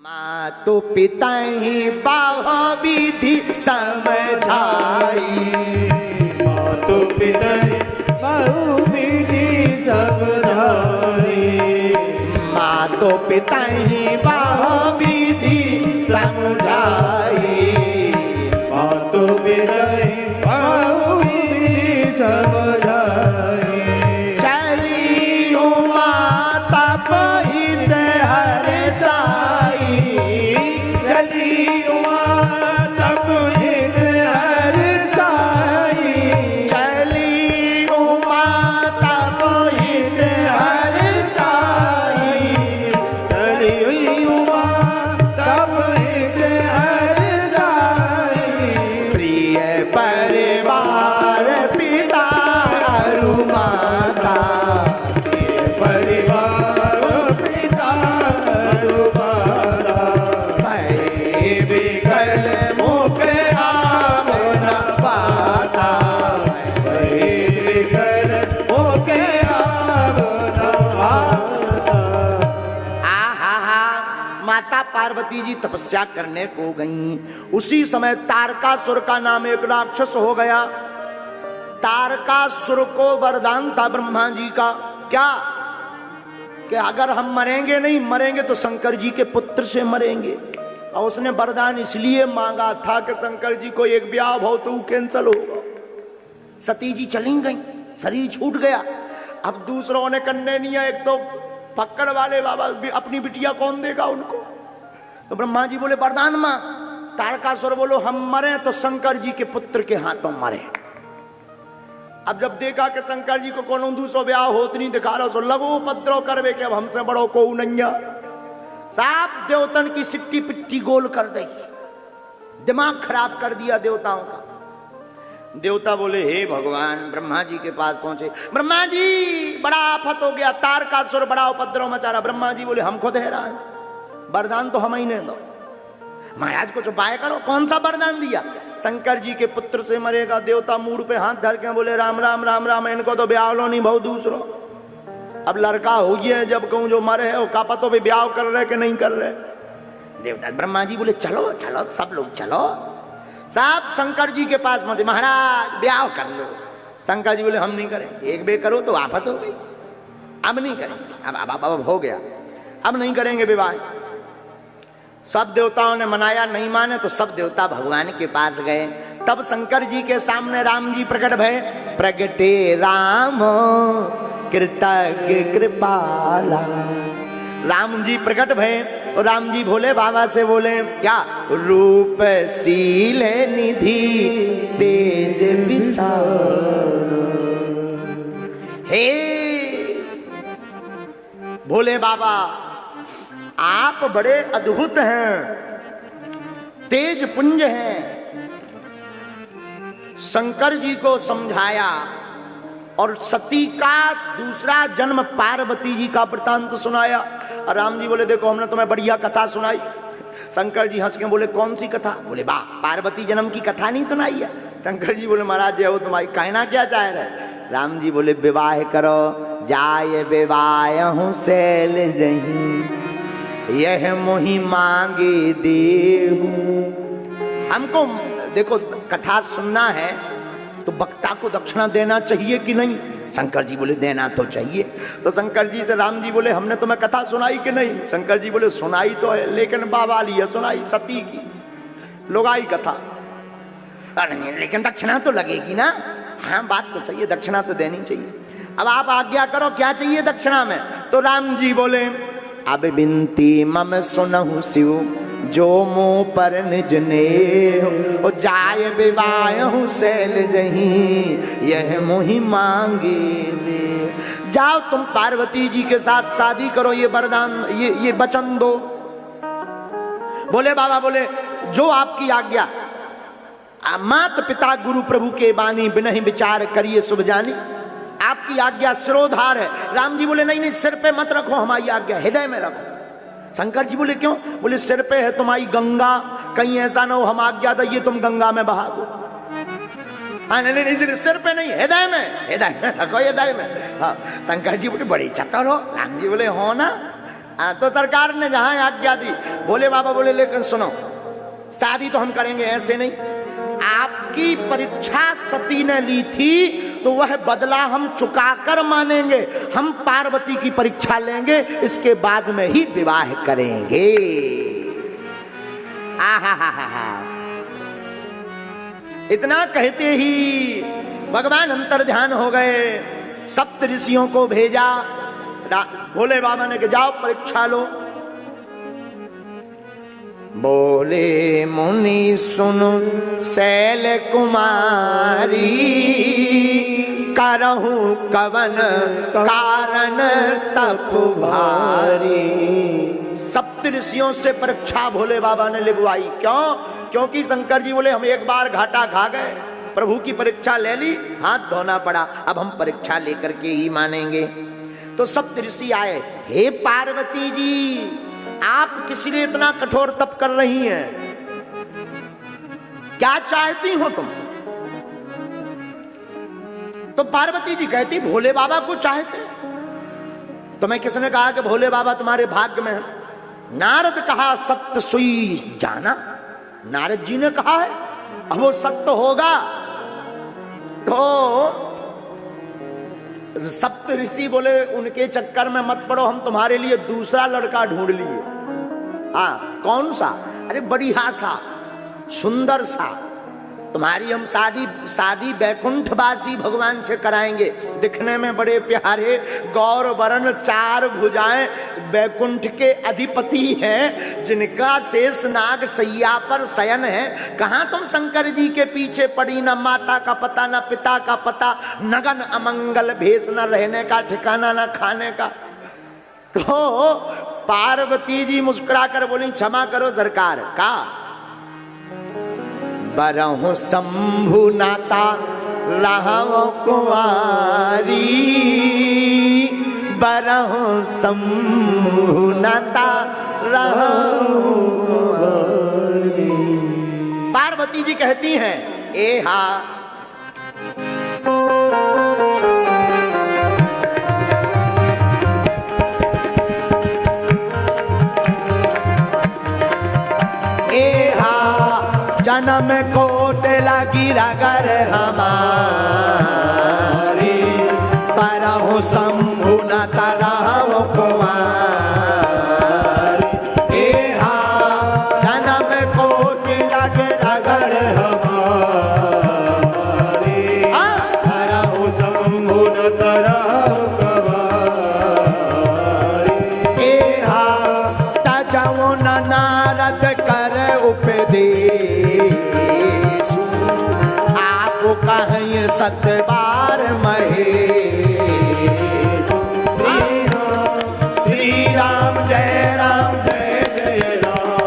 मातु पिता ही बहु विधि समझाई, मातु पिता बहु विधि समझाई, मातु पिता ही बहु विधि समझाई, मातु पिता बहु विधि समझाई। चली माता पहित हर साई, चली माता पहित हर साई, चली माता पहित हर साई, चली माता पहित हर साई। प्रिय परिवार पिता अरु माता, परिवार पिता अरु माता, भय विकल मुख आव न पाता, भय विकल होके आव न पाता। आहा, माता पार्वती जी तपस्या करने को गईं। उसी समय तारकासुर का नाम एक राक्षस हो गया। तारकासुर को वरदान था ब्रह्मा जी का, क्या कि अगर हम मरेंगे नहीं, मरेंगे तो शंकर जी के पुत्र से मरेंगे। और उसने वरदान इसलिए मांगा था कि शंकर जी को एक ब्याह हो तो कैंसल होगा। सती जी चली गई, शरीर छूट गया। अब दूसरों ने करने नहीं है, एक तो पकड़ वाले बाबा अपनी बिटिया कौन देगा उनको। तो ब्रह्मा जी बोले वरदान मां। तारकासुर बोलो हम मरे तो शंकर जी के पुत्र के हाथों मरे। अब जब देखा कि शंकर जी को कोनो दूसरो ब्याह होत नहीं, दिखा रहा सो लगो उपद्रव करवे के अब हमसे बड़ो को नैया। साफ देवतन की सिट्टी पिट्टी गोल कर दी, दिमाग खराब कर दिया देवताओं का। देवता बोले हे भगवान, ब्रह्मा जी के पास पहुंचे। ब्रह्मा जी बड़ा आफत हो गया, तारकासुर बड़ा उपद्रव मचा रहा। ब्रह्मा जी बोले हम खुद हैरान, वरदान तो हम ही ने दो। महाराज कुछ उपाय करो। कौन सा वरदान दिया? शंकर जी के पुत्र से मरेगा। देवता मूड पे हाथ धर के बोले राम राम राम राम, इनको तो ब्याह लो नहीं बहुत दूसरो। अब लड़का हो गया, जब कहूं जो मरे है वो का पतो भी ब्याह कर रहे कि नहीं कर रहे। देवता ब्रह्मा जी बोले चलो चलो सब लोग चलो। साहब शंकर जी के पास पहुंचे, महाराज ब्याह कर लो। शंकर जी बोले हम नहीं करेंगे, एक बे करो तो आफत हो गई, अब नहीं करेंगे। अब हो गया, अब नहीं करेंगे विवाह। सब देवताओं ने मनाया, नहीं माने तो सब देवता भगवान के पास गए। तब शंकर जी के सामने राम जी प्रकट भय। प्रगटे राम कृतज्ञ कृपाला। राम जी प्रकट भय और राम जी भोले बाबा से बोले क्या? रूप शील निधि तेज विशाल। हे भोले बाबा, आप बड़े अद्भुत हैं, तेज पुंज हैं। शंकर जी को समझाया और सती का दूसरा जन्म पार्वती जी का वृतांत सुनाया। और राम जी बोले देखो हमने तुम्हें बढ़िया कथा सुनाई। शंकर जी हंस के बोले कौन सी कथा? बोले वाह, पार्वती जन्म की कथा नहीं सुनाई है। शंकर जी बोले महाराज जय हो तुम्हारी, कहना क्या चाह रहे? राम जी बोले विवाह करो, जाय विवाह शैल जहीं, यह मोहि मांगे देहु। हमको देखो कथा सुनना है तो वक्ता को दक्षिणा देना चाहिए कि नहीं? शंकर जी बोले देना तो चाहिए। तो शंकर जी से राम जी बोले हमने तुम्हें कथा सुनाई कि नहीं? शंकर जी बोले सुनाई तो है, लेकिन बावाली है सुनाई, सती की लोगाई कथा। नहीं, लेकिन दक्षिणा तो लगेगी ना। हाँ बात तो सही है, दक्षिणा तो देनी चाहिए। अब आप आज्ञा करो क्या चाहिए दक्षिणा में? तो राम जी बोले अब बिनती मम सुनहु शिव, जो मुँह पर निज नेहु, जाय विवाह शैल जहीं, यह मोहि मांगे दे। जाओ तुम पार्वती जी के साथ शादी करो, ये वरदान ये वचन दो। बोले बाबा बोले जो आपकी आज्ञा। मात पिता गुरु प्रभु के बानी, बिनहि विचार करिए शुभ जानी। आपकी आज्ञा सिरोधार है। राम जी बोले नहीं नहीं, सिर पे मत रखो हमारी आज्ञा, हृदय में रखो। शंकर जी बोले क्यों? बोले सिर पे है तुम्हारी गंगा, कहीं ऐसा ना हो हम आज्ञा दे तुम गंगा में बहा दो। नहीं, सिर पे नहीं, हृदय में रखो, हृदय में। हाँ शंकर जी बोले बड़ी चतुर हो। राम जी बोले हो ना। हाँ, तो सरकार ने जहां आज्ञा दी, भोले बाबा बोले लेकिन सुनो, शादी तो हम करेंगे ऐसे नहीं, आपकी परीक्षा सती ने ली थी तो वह बदला हम चुकाकर मानेंगे, हम पार्वती की परीक्षा लेंगे, इसके बाद में ही विवाह करेंगे। इतना कहते ही भगवान अंतर ध्यान हो गए, सप्त ऋषियों को भेजा, भोले बाबा ने कि जाओ परीक्षा लो। बोले मुनि सुनो शैल कुमारी, करहु कवन कारण तप भारी। सप्त ऋषियों से परीक्षा भोले बाबा ने लिखवाई। क्यों? क्योंकि शंकर जी बोले हम एक बार घाटा खा गए, प्रभु की परीक्षा ले ली, हाथ धोना पड़ा, अब हम परीक्षा लेकर के ही मानेंगे। तो सप्त ऋषि आए, हे पार्वती जी आप किस लिए इतना कठोर तप कर रही हैं, क्या चाहती हो तुम? तो पार्वती जी कहती भोले बाबा को चाहते। तो मैं किसने कहा कि भोले बाबा तुम्हारे भाग्य में है? नारद कहा सत्य सुई जाना, नारद जी ने कहा है, अब वो सत्य होगा। तो सप्त ऋषि बोले उनके चक्कर में मत पड़ो, हम तुम्हारे लिए दूसरा लड़का ढूंढ लिए। हाँ, कौन सा? अरे बढ़िया सा, सुंदर सा, तुम्हारी हम शादी बैकुंठवासी भगवान से कराएंगे, दिखने में बड़े प्यारे, गौर वरण, चार भुजाएं, बैकुंठ के अधिपति हैं, जिनका शेष नाग सैया पर शयन है। कहां तुम शंकर जी के पीछे पड़ी, न माता का पता न पिता का पता, नगन अमंगल भेष, न रहने का ठिकाना न खाने का। तो पार्वती जी मुस्कुरा कर बोली क्षमा करो सरकार। का बरहु शंभु नाता रहु कुंवारी, बरहु शंभु नाता रहु कुंवारी। पार्वती जी कहती हैं ए हा जन्म कोट लगी रगर हमारी, परहु शंभु न तरहु कुंवारी। ए हा जन्म कोट लगी रगर हमारी, परहु शंभु न तरहु कुंवारी। ए हा तजऊ न नारद कर उपदेश, कहीं सतबार महेश। श्री राम जय राम जय जय राम,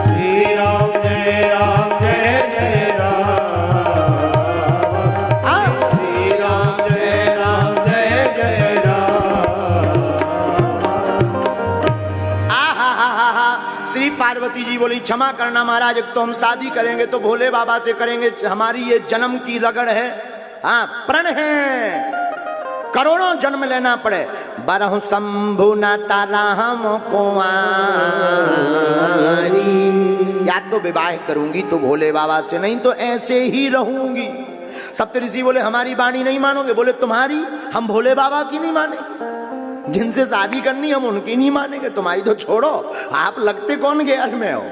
श्री राम जय राम जय जय राम, श्री राम जय राम जय जय राम। श्री पार्वती जी बोली क्षमा करना महाराज, एक तो हम शादी करेंगे तो भोले बाबा से करेंगे, हमारी ये जन्म की रगड़ है, हाँ प्रण है, करोड़ों जन्म लेना पड़े। बरहु शंभु न तरहु कुंवारी, या तो विवाह करूंगी तो भोले बाबा से, नहीं तो ऐसे ही रहूंगी। सप्तऋषि बोले हमारी वाणी नहीं मानोगे? बोले तुम्हारी, हम भोले बाबा की नहीं मानेंगे, जिनसे शादी करनी हम उनकी नहीं मानेंगे, तुम्हारी तो छोड़ो, आप लगते कौन गेयर में हो।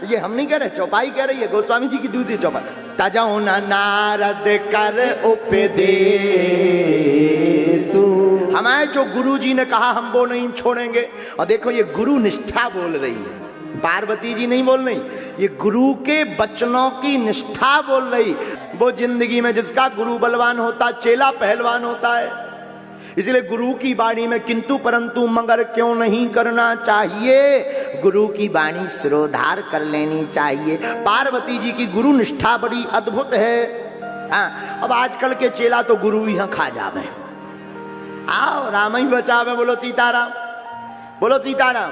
ये हम नहीं कह रहे, चौपाई कह रही है, गोस्वामी जी की दूसरी चौपाई। तजऊ न नारद कर उपदेश, हमारे जो गुरु जी ने कहा हम वो नहीं छोड़ेंगे। और देखो ये गुरु निष्ठा बोल रही है, पार्वती जी नहीं बोल रही, ये गुरु के वचनों की निष्ठा बोल रही। वो जिंदगी में जिसका गुरु बलवान होता, चेला पहलवान होता है। इसलिए गुरु की वाणी में किंतु परंतु मगर क्यों नहीं करना चाहिए, गुरु की वाणी सिरोधार कर लेनी चाहिए। पार्वती जी की गुरु निष्ठा बड़ी अद्भुत है। हाँ, अब आजकल के चेला तो गुरु यहाँ खा जावे, आओ राम ही बचावे, बोलो सीताराम, बोलो सीताराम।